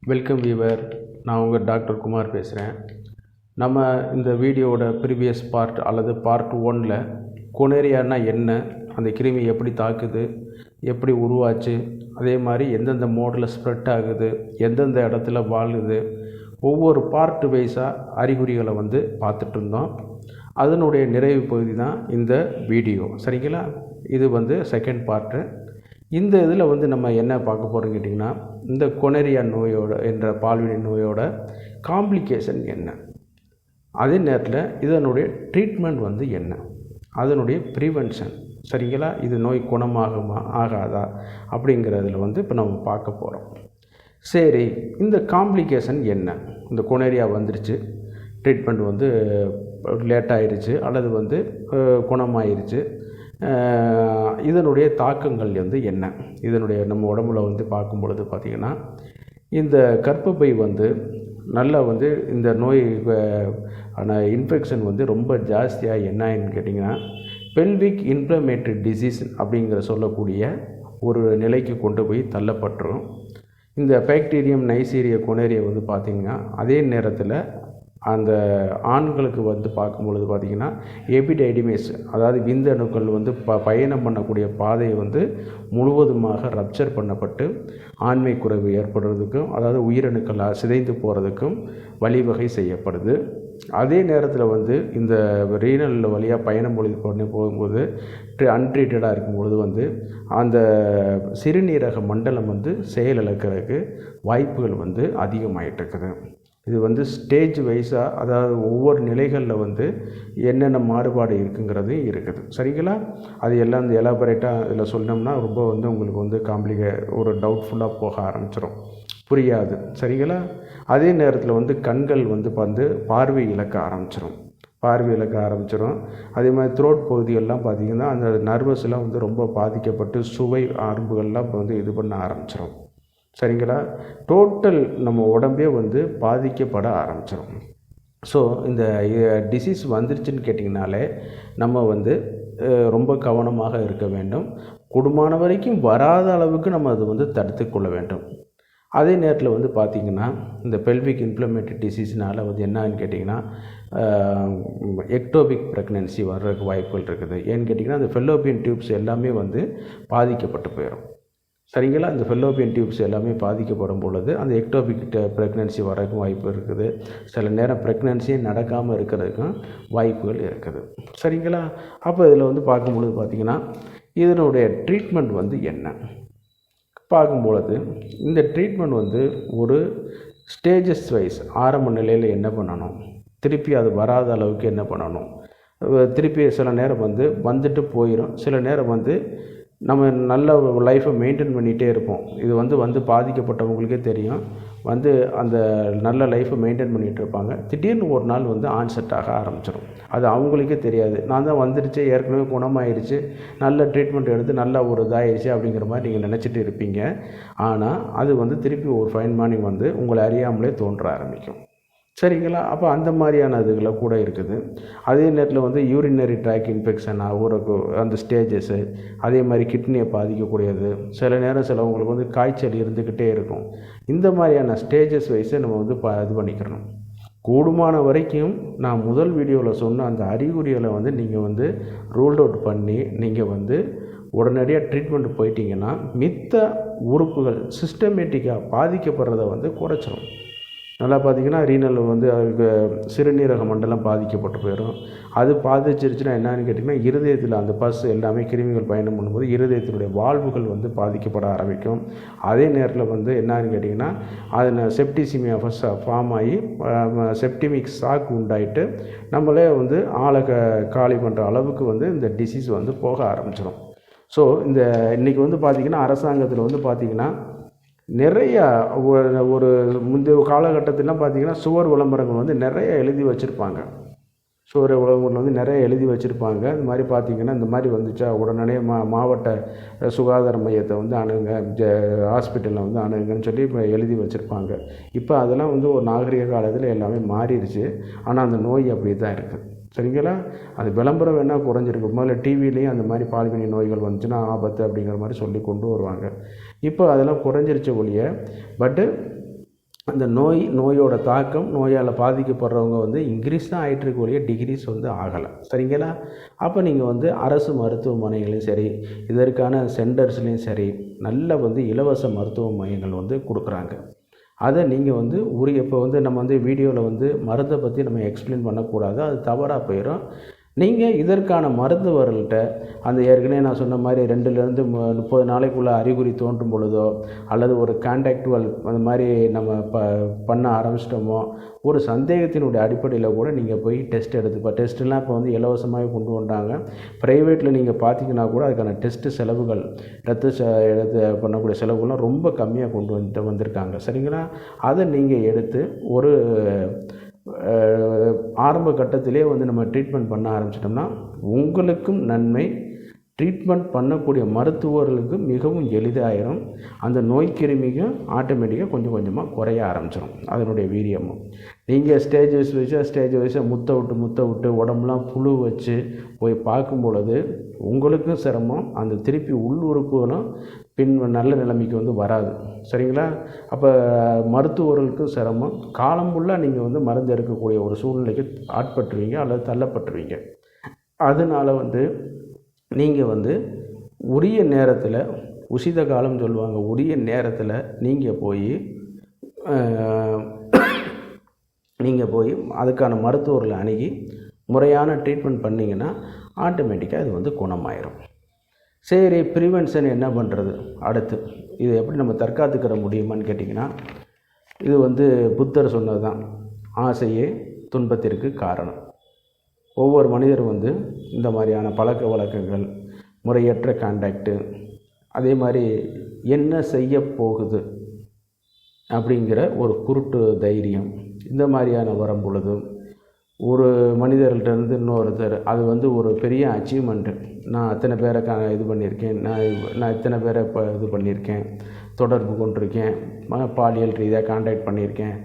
Welcome viewer. நான் உங்கள் doctor Kumar பேசுகிறேன். நம்ம இந்த வீடியோவோட ப்ரீவியஸ் பார்ட் அல்லது பார்ட் 1ல் கொனேரியானா என்ன, அந்த கிருமி எப்படி தாக்குது, எப்படி உருவாச்சு, அதே மாதிரி எந்தெந்த மோடில் ஸ்ப்ரெட் ஆகுது, எந்தெந்த இடத்துல வாழுது, ஒவ்வொரு பார்ட் வைஸாக அறிகுறிகளை பார்த்துட்டு இருந்தோம். அதனுடைய நிறைவு பகுதி தான் இந்த வீடியோ. சரிங்களா? இது செகண்ட் பார்ட்டு. இந்த இதில் நம்ம என்ன பார்க்க போகிறோம்னு கேட்டிங்கன்னா, இந்த கொனேரியா நோயோட என்ற பால்வினை நோயோட காம்ப்ளிகேஷன் என்ன, அதே நேரத்தில் இதனுடைய ட்ரீட்மெண்ட் என்ன, அதனுடைய ப்ரிவென்ஷன். சரிங்களா? இது நோய் குணமாகுமா ஆகாதா அப்படிங்கிறதுல இப்போ நம்ம பார்க்க போகிறோம். சரி, இந்த காம்ப்ளிகேஷன் என்ன? இந்த கொனேரியா வந்துருச்சு, ட்ரீட்மெண்ட் லேட் ஆயிடுச்சு அல்லது குணமாயிருச்சு, இதனுடைய தாக்கங்கள் என்ன, இதனுடைய நம்ம உடம்புல பார்க்கும் பொழுது பார்த்திங்கன்னா, இந்த கர்ப்பப்பை நல்லா இந்த நோய் இன்ஃபெக்ஷன் ரொம்ப ஜாஸ்தியாக என்னன்னு கேட்டிங்கன்னா, பெல்விக் இன்ஃப்ளமேட்டரி டிசீஸ் அப்படிங்கிற சொல்லக்கூடிய ஒரு நிலைக்கு கொண்டு போய் தள்ளப்பட்டுரும். இந்த பாக்டீரியம் நைசீரியா கொனேரியா பார்த்திங்கன்னா, அதே நேரத்தில் அந்த ஆண்களுக்கு பார்க்கும்பொழுது பார்த்திங்கன்னா எபிடைடிமேஸ், அதாவது விந்தணுக்கள் பயணம் பண்ணக்கூடிய பாதையை முழுவதுமாக ரப்சர் பண்ணப்பட்டு ஆண்மை குறைவு ஏற்படுறதுக்கும், அதாவது உயிரணுக்கள் சிதைந்து போகிறதுக்கும் வழிவகை செய்யப்படுது. அதே நேரத்தில் இந்த ரீனல் வழியாக பயணம் பண்ணி போகும்போது அன்ட்ரீட்டடாக இருக்கும்பொழுது அந்த சிறுநீரக மண்டலம் செயலிழக்கிறதுக்கு வாய்ப்புகள் அதிகமாகிட்டு இருக்குது. இது ஸ்டேஜ் வைஸாக, அதாவது ஒவ்வொரு நிலைகளில் என்னென்ன மாறுபாடு இருக்குங்கிறது இருக்குது. சரிங்களா? அது எல்லாம் இந்த எலாபரேட்டாக இதில் சொன்னோம்னா ரொம்ப உங்களுக்கு ஒரு டவுட்ஃபுல்லாக போக ஆரம்பிச்சிடும், புரியாது. சரிங்களா? அதே நேரத்தில் கண்கள் பார்வை இழக்க ஆரம்பிச்சிடும். அதே மாதிரி த்ரோட் பகுதிகள்லாம் பார்த்திங்கன்னா அந்த நர்வஸ்லாம் ரொம்ப பாதிக்கப்பட்டு சுவை ஆரம்புகள்லாம் இது பண்ண ஆரம்பிச்சிடும். சரிங்களா? டோட்டல் நம்ம உடம்பே பாதிக்கப்பட ஆரம்பிச்சிடும். ஸோ இந்த டிசீஸ் வந்துருச்சுன்னு கேட்டிங்கனாலே நம்ம ரொம்ப கவனமாக இருக்க வேண்டும். கூடுமான வரைக்கும் வராத அளவுக்கு நம்ம அது தடுத்து கொள்ள வேண்டும். அதே நேரத்தில் பார்த்திங்கன்னா, இந்த பெல்விக் இன்ஃப்ளமேட்டரி டிசீஸ்னால் என்னன்னு கேட்டிங்கன்னா, எக்டோபிக் ப்ரெக்னன்சி வர்றதுக்கு வாய்ப்புகள் இருக்குது. ஏன்னு கேட்டிங்கன்னா, அந்த ஃபெல்லோப்பியன் டியூப்ஸ் எல்லாமே பாதிக்கப்பட்டு போயிடும். சரிங்களா? இந்த ஃபெல்லோப்பியன் டியூப்ஸ் எல்லாமே பாதிக்கப்படும் பொழுது அந்த எக்டோபிக் ப்ரெக்னன்சி வரக்கும் வாய்ப்பு இருக்குது. சில நேரம் ப்ரெக்னன்சியே நடக்காமல் இருக்கிறதுக்கும் வாய்ப்புகள் இருக்குது. சரிங்களா? அப்போ இதில் பார்க்கும்பொழுது பார்த்திங்கன்னா, இதனுடைய ட்ரீட்மெண்ட் என்ன பார்க்கும்பொழுது, இந்த ட்ரீட்மெண்ட் ஒரு ஸ்டேஜஸ் வைஸ், ஆரம்ப நிலையில் என்ன பண்ணணும், திருப்பி அது வராத அளவுக்கு என்ன பண்ணணும், திருப்பி சில நேரம் வந்துட்டு போயிடும், சில நேரம் நம்ம நல்ல லைஃப்பை மெயின்டைன் பண்ணிகிட்டே இருப்போம். இது பாதிக்கப்பட்டவங்களுக்கே தெரியும், அந்த நல்ல லைஃப்பை மெயின்டைன் பண்ணிகிட்டு இருப்பாங்க. திடீர்னு ஒரு நாள் ஆன்செட் ஆக ஆரம்பிச்சிடும். அது அவங்களுக்கே தெரியாது. நான் தான் வந்துருச்சு, ஏற்கனவே குணமாயிருச்சு, நல்ல ட்ரீட்மெண்ட் எடுத்து நல்ல ஒரு இதாகிடுச்சு அப்படிங்கிற மாதிரி நீங்கள் நினச்சிட்டு இருப்பீங்க. ஆனால் அது திருப்பி ஒரு ஃபைன் மார்னிங் உங்களை அறியாமலே தோன்ற ஆரம்பிக்கும். சரிங்களா? அப்போ அந்த மாதிரியான இதுகளை கூட இருக்குது. அதே நேரத்தில் யூரினரி ட்ராக் இன்ஃபெக்ஷன் ஆகுறக்கு அந்த ஸ்டேஜஸ்ஸு, அதே மாதிரி கிட்னியை பாதிக்கக்கூடியது, சில நேரம் சிலவங்களுக்கு காய்ச்சல் இருந்துக்கிட்டே இருக்கும். இந்த மாதிரியான ஸ்டேஜஸ் வைஸை நம்ம இது பண்ணிக்கிறணும். கூடுமான வரைக்கும் நான் முதல் வீடியோவில் சொன்ன அந்த அறிகுறிகளை நீங்கள் ரூல்ட் அவுட் பண்ணி நீங்கள் உடனடியாக ட்ரீட்மெண்ட் போயிட்டீங்கன்னா மித்த உறுப்புகள் சிஸ்டமேட்டிக்காக பாதிக்கப்படுறதை குறைச்சிடும். நல்லா பார்த்திங்கன்னா, ரீனல் அதுக்கு சிறுநீரக மண்டலம் பாதிக்கப்பட்டு போயிடும். அது பாதிச்சிருச்சுன்னா என்னன்னு கேட்டிங்கன்னா, இருதயத்தில் அந்த பஸ் எல்லாமே கிருமிகள் பயணம் பண்ணும்போது இருதயத்தினுடைய வால்வுகள் பாதிக்கப்பட ஆரம்பிக்கும். அதே நேரத்தில் என்னன்னு கேட்டிங்கன்னா, அதில் செப்டிசிமியா ஃபார்ம் ஆகி செப்டிமிக் ஷாக் உண்டாயிட்டு நம்மளே ஆளை காலி பண்ணுற அளவுக்கு இந்த டிசீஸ் போக ஆரம்பிச்சிடும். ஸோ இந்த இன்றைக்கி பார்த்திங்கன்னா, அரசாங்கத்தில் பார்த்திங்கன்னா நிறையா ஒரு முந்தைய காலகட்டத்திலாம் பார்த்திங்கன்னா சுவர் விளம்பரங்கள் நிறைய எழுதி வச்சுருப்பாங்க. சுவர் விளம்பரங்கள் நிறைய எழுதி வச்சுருப்பாங்க. இந்த மாதிரி பார்த்திங்கன்னா, இந்த மாதிரி வந்துச்சா உடனே மாவட்ட சுகாதார மையத்தை அணுகுங்க, ஹாஸ்பிட்டலில் அணுகுங்கன்னு சொல்லி இப்போ எழுதி வச்சுருப்பாங்க. இப்போ அதெல்லாம் ஒரு நாகரிக காலத்தில் எல்லாமே மாறிடுச்சு. ஆனால் அந்த நோய் அப்படி தான் இருக்குது. சரிங்களா? அது விளம்பரம் வேணால் குறைஞ்சிருக்கு. முதல்ல டிவிலையும் அந்த மாதிரி பால்வினை நோய்கள் வந்துச்சுன்னா ஆபத்து அப்படிங்கிற மாதிரி சொல்லி கொண்டு வருவாங்க. இப்போ அதெல்லாம் குறைஞ்சிருச்ச ஒழிய, பட்டு அந்த நோயோட தாக்கம், நோயால் பாதிக்கப்படுறவங்க வந்து இன்க்ரீஸ் தான் ஆகிட்டுருக்கு ஒழிய டிக்ரீஸ் வந்து ஆகலை. சரிங்களா? அப்போ நீங்கள் வந்து அரசு மருத்துவமனைகளையும் சரி, இதற்கான சென்டர்ஸ்லேயும் சரி, நல்ல வந்து இலவச மருத்துவ மையங்கள் வந்து கொடுக்குறாங்க. அதை நீங்கள் வந்து இப்போ வந்து நம்ம வந்து வீடியோவில் வந்து மருந்தை பற்றி நம்ம எக்ஸ்பிளைன் பண்ணக்கூடாது, அது தவறாக போயிடும். நீங்கள் இதற்கான மருத்துவர்கள்ட்ட அந்த ஏற்கனவே நான் சொன்ன மாதிரி 2லேருந்து 30 நாளைக்குள்ளே அறிகுறி தோன்றும் பொழுதோ, அல்லது ஒரு கான்டாக்டுவல் அந்த மாதிரி நம்ம பண்ண ஆரம்பிச்சிட்டோமோ, ஒரு சந்தேகத்தினுடைய அடிப்படையில் கூட நீங்கள் போய் டெஸ்ட் இப்போ டெஸ்ட்டெல்லாம் இப்போ வந்து இலவசமாகவே கொண்டு வந்தாங்க. ப்ரைவேட்டில் நீங்கள் பார்த்தீங்கன்னா கூட அதுக்கான டெஸ்ட்டு செலவுகள், எடுத்து பண்ணக்கூடிய செலவுகள்லாம் ரொம்ப கம்மியாக கொண்டு வந்திருக்காங்க. சரிங்களா? அதை நீங்கள் எடுத்து ஒரு ஆரம்ப கட்டத்திலே வந்து நம்ம ட்ரீட்மெண்ட் பண்ண ஆரம்பிச்சிட்டோம்னா உங்களுக்கும் நன்மை, ட்ரீட்மெண்ட் பண்ணக்கூடிய மருத்துவர்களுக்கு மிகவும் எளிதாயிரும். அந்த நோய் கிருமிகள் ஆட்டோமேட்டிக்காக கொஞ்சம் கொஞ்சமாக குறைய ஆரம்பிச்சிடும் அதனுடைய வீரியமும். நீங்கள் ஸ்டேஜ் வைஸாக முத்த விட்டு உடம்புலாம் புழு வச்சு போய் பார்க்கும் பொழுது உங்களுக்கும் சிரமம், அந்த திருப்பி உள் உறுப்புகளும் நல்ல நிலைமைக்கு வந்து வராது. சரிங்களா? அப்போ மருத்துவர்களுக்கும் சிரமம், காலம் ஃபுல்லாக நீங்கள் வந்து மருந்து எடுக்கக்கூடிய ஒரு சூழ்நிலைக்கு ஆட்பட்டுருவீங்க அல்லது தள்ளப்பட்டுருவீங்க. அதனால் வந்து நீங்கள் வந்து உரிய நேரத்தில், உசித காலம் சொல்லுவாங்க, உரிய நேரத்தில் நீங்கள் போய் அதுக்கான மருத்துவர்களை அணுகி முறையான ட்ரீட்மெண்ட் பண்ணிங்கன்னா ஆட்டோமேட்டிக்காக அது வந்து குணமாயிரும். சரி, ப்ரிவென்ஷன் என்ன பண்ணுறது? அடுத்து இது எப்படி நம்ம தற்காத்துக்கிற முடியுமான்னு கேட்டிங்கன்னா, இது வந்து புத்தர் சொன்னது தான், ஆசையே துன்பத்திற்கு காரணம். ஒவ்வொரு மனிதரும் வந்து இந்த மாதிரியான பழக்க வழக்கங்கள், முறையற்ற கான்டாக்டு, அதே மாதிரி என்ன செய்ய போகுது அப்படிங்கிற ஒரு குருட்டு தைரியம், இந்த மாதிரியான வரும் பொழுது ஒரு மனிதர்கிட்டருந்து இன்னொருத்தர் அது வந்து ஒரு பெரிய அச்சீவ்மெண்ட்டு, நான் அத்தனை பேரை இது பண்ணியிருக்கேன், நான் இத்தனை பேரை இப்போ இது பண்ணியிருக்கேன், தொடர்பு கொண்டிருக்கேன், பாலியல் ரீதியாக கான்டாக்ட் பண்ணியிருக்கேன்,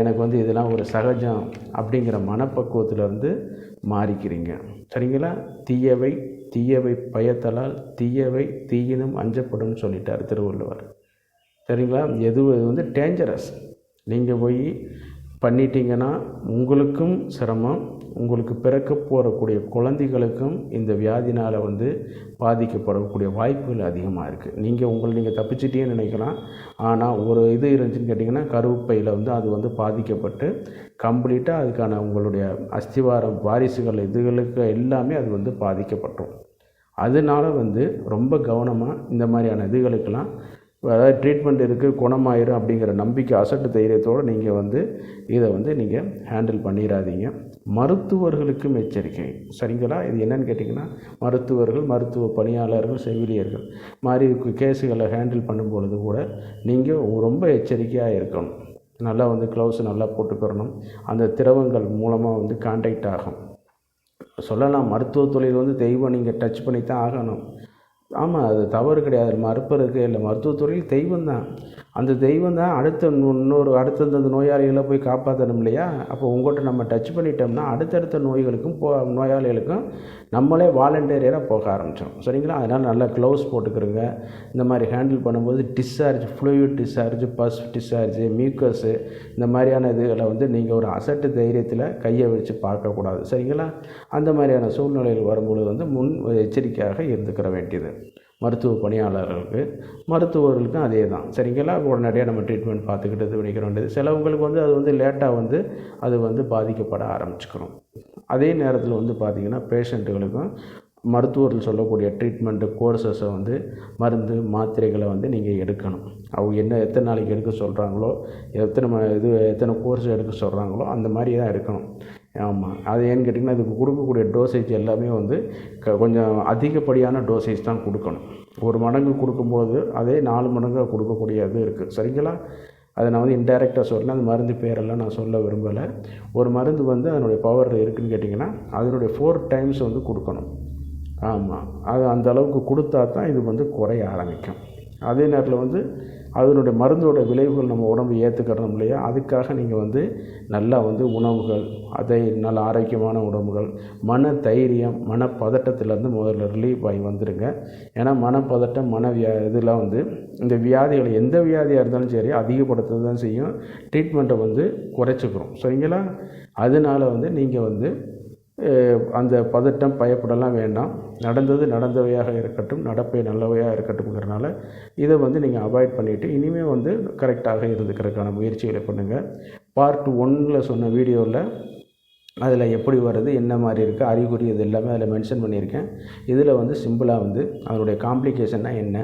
எனக்கு வந்து இதெல்லாம் ஒரு சகஜம் அப்படிங்கிற மனப்பக்குவத்திலேருந்து மாறிக்கிறீங்க. சரிங்களா? தீயவை பயத்தலால் தீயவை தீயினும் அஞ்சப்படும் சொல்லிட்டார் திருவள்ளுவர். சரிங்களா? இது வந்து டேஞ்சரஸ். நீங்கள் போய் பண்ணிட்டீங்கன்னா உங்களுக்கும் சிரமம், உங்களுக்கு பிறக்க போகக்கூடிய குழந்தைகளுக்கும் இந்த வியாதினால் வந்து பாதிக்கப்படக்கூடிய வாய்ப்புகள் அதிகமாக இருக்குது. நீங்கள் தப்பிச்சிட்டேன்னு நினைக்கலாம். ஆனால் ஒரு இது இருந்துச்சுன்னு கேட்டிங்கன்னா, கருப்பையில் வந்து அது வந்து பாதிக்கப்பட்டு கம்ப்ளீட்டாக அதுக்கான உங்களுடைய அஸ்திவாரம், வாரிசுகள், இதுகளுக்கு எல்லாமே அது வந்து பாதிக்கப்பட்டோம். அதனால் வந்து ரொம்ப கவனமாக இந்த மாதிரியான இதுகளுக்கெல்லாம், அதாவது ட்ரீட்மெண்ட் இருக்குது, குணமாயிரும் அப்படிங்கிற நம்பிக்கை, அசட்டு தைரியத்தோடு நீங்கள் வந்து இதை வந்து நீங்கள் ஹேண்டில் பண்ணிடாதீங்க. மருத்துவர்களுக்கும் எச்சரிக்கை. சரிங்களா? இது என்னென்னு கேட்டிங்கன்னா, மருத்துவர்கள், மருத்துவ பணியாளர்கள், செவிலியர்கள் மாதிரி கேஸுகளை ஹேண்டில் பண்ணும்பொழுது கூட நீங்கள் ரொம்ப எச்சரிக்கையாக இருக்கணும். நல்லா வந்து க்ளவுஸ் நல்லா போட்டுக்கிறணும். அந்த திரவங்கள் மூலமாக வந்து கான்டாக்ட் ஆகும். சொல்லலாம், மருத்துவ தொழில் வந்து தெய்வம், நீங்கள் டச் பண்ணி தான் ஆகணும். ஆமாம், அது தவறு கிடையாது, மறுப்பதற்கு இல்லை. மருத்துவத்துறையில் தெய்வம் தான், அந்த தெய்வம் தான் அடுத்தந்த நோயாளிகளை போய் காப்பாற்றணும் இல்லையா? அப்போ உங்கள்கிட்ட நம்ம டச் பண்ணிட்டோம்னா அடுத்தடுத்த நோய்களுக்கும் நோயாளிகளுக்கும் நம்மளே வாலண்டியராக போக ஆரம்பித்தோம். சரிங்களா? அதனால் நல்லா க்ளவுஸ் போட்டுக்கிறோங்க. இந்த மாதிரி ஹேண்டில் பண்ணும்போது ஃப்ளூயிட் டிஸ்சார்ஜ், பஸ் டிஸ்சார்ஜ், மியூக்கஸு, இந்த மாதிரியான இதுகளை வந்து நீங்கள் ஒரு அசட்டு தைரியத்தில் கையை வச்சு பார்க்கக்கூடாது. சரிங்களா? அந்த மாதிரியான சூழ்நிலைகள் வரும்பொழுது வந்து முன் எச்சரிக்கையாக இருந்துக்கிற வேண்டியது. மருத்துவ பணியாளர்களுக்கு, மருத்துவர்களுக்கும் அதே தான். சரிங்களா? உடனடியாக நம்ம ட்ரீட்மெண்ட் பார்த்துக்கிட்டு இது பண்ணிக்கிற வேண்டியது. சிலவங்களுக்கு வந்து அது வந்து லேட்டாக வந்து அது வந்து பாதிக்கப்பட ஆரம்பிச்சுக்கணும். அதே நேரத்தில் வந்து பார்த்திங்கன்னா, பேஷண்ட்டுகளுக்கும் மருத்துவர்கள் சொல்லக்கூடிய ட்ரீட்மெண்ட்டு கோர்சஸை வந்து, மருந்து மாத்திரைகளை வந்து நீங்கள் எடுக்கணும். அவங்க எத்தனை நாளைக்கு எடுக்க சொல்கிறாங்களோ, எத்தனை கோர்ஸ் எடுக்க சொல்கிறாங்களோ அந்த மாதிரி தான் எடுக்கணும். ஆமாம், அது ஏன்னு கேட்டிங்கன்னா, இதுக்கு கொடுக்கக்கூடிய டோசேஜ் எல்லாமே வந்து கொஞ்சம் அதிகப்படியான டோசேஜ் தான் கொடுக்கணும். 1 மடங்கு கொடுக்கும்போது அதே 4 மடங்காக கொடுக்கக்கூடிய இது இருக்குது. சரிங்களா? அதை நான் வந்து இன்டைரக்டாக சொல்லலாம், அந்த மருந்து பேரெல்லாம் நான் சொல்ல விரும்பலை. ஒரு மருந்து வந்து அதனுடைய பவர் இருக்குதுன்னு கேட்டிங்கன்னா, அதனுடைய 4 டைம்ஸ் வந்து கொடுக்கணும். ஆமாம், அது அந்த அளவுக்கு கொடுத்தா தான் இது வந்து குறைய ஆரம்பிக்கும். அதே நேரத்தில் வந்து அதனுடைய மருந்தோட விளைவுகள் நம்ம உடம்பு ஏற்றுக்கிறோம் இல்லையா, அதுக்காக நீங்கள் வந்து நல்லா வந்து உணவுகள், அதை நல்ல ஆரோக்கியமான உணவுகள், மன தைரியம், மனப்பதட்டத்திலேருந்து முதல்ல ரிலீவ் ஆகி வந்துடுங்க. ஏன்னா மனப்பதட்டம், இதெல்லாம் வந்து இந்த வியாதிகளை எந்த வியாதியாக இருந்தாலும் சரி அதிகப்படுத்த தான் செய்யும், ட்ரீட்மெண்ட்டை வந்து குறைச்சிக்கிறோம். சரிங்களா? அதனால் வந்து நீங்கள் வந்து அந்த பதட்டம், பயப்படலாம் வேண்டாம். நடந்தது நடந்தவையாக இருக்கட்டும், நடப்பை நல்லவையாக இருக்கட்டும்ங்கிறனால இதை வந்து நீங்கள் அவாய்ட் பண்ணிவிட்டு இனிமேல் வந்து கரெக்டாக இருந்துக்கிறதுக்கான முயற்சிகளை பண்ணுங்கள். பார்ட் 1ல் சொன்ன வீடியோவில் அதில் எப்படி வருது, என்ன மாதிரி இருக்குது, அறிகுறி, இது எல்லாமே அதில் மென்ஷன் பண்ணியிருக்கேன். இதில் வந்து சிம்பிளாக வந்து அதனுடைய காம்ப்ளிகேஷன்னா என்ன,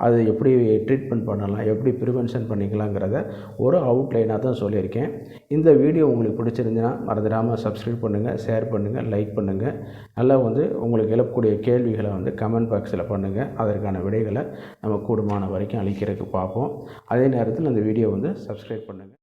அதை எப்படி ட்ரீட்மெண்ட் பண்ணலாம், எப்படி ப்ரிவென்ஷன் பண்ணிக்கலாங்கிறத ஒரு அவுட்லைனாக தான் சொல்லியிருக்கேன். இந்த வீடியோ உங்களுக்கு பிடிச்சிருந்துன்னா மறந்துடாமல் சப்ஸ்கிரைப் பண்ணுங்கள், ஷேர் பண்ணுங்கள், லைக் பண்ணுங்கள். நல்லா வந்து உங்களுக்கு எழக்கூடிய கேள்விகளை வந்து கமெண்ட் பாக்ஸில் பண்ணுங்கள். அதற்கான விடைகளை நம்ம கூடுமான வரைக்கும் அளிக்கிறதுக்கு பார்ப்போம். அதே நேரத்தில் அந்த வீடியோ வந்து சப்ஸ்கிரைப் பண்ணுங்கள்.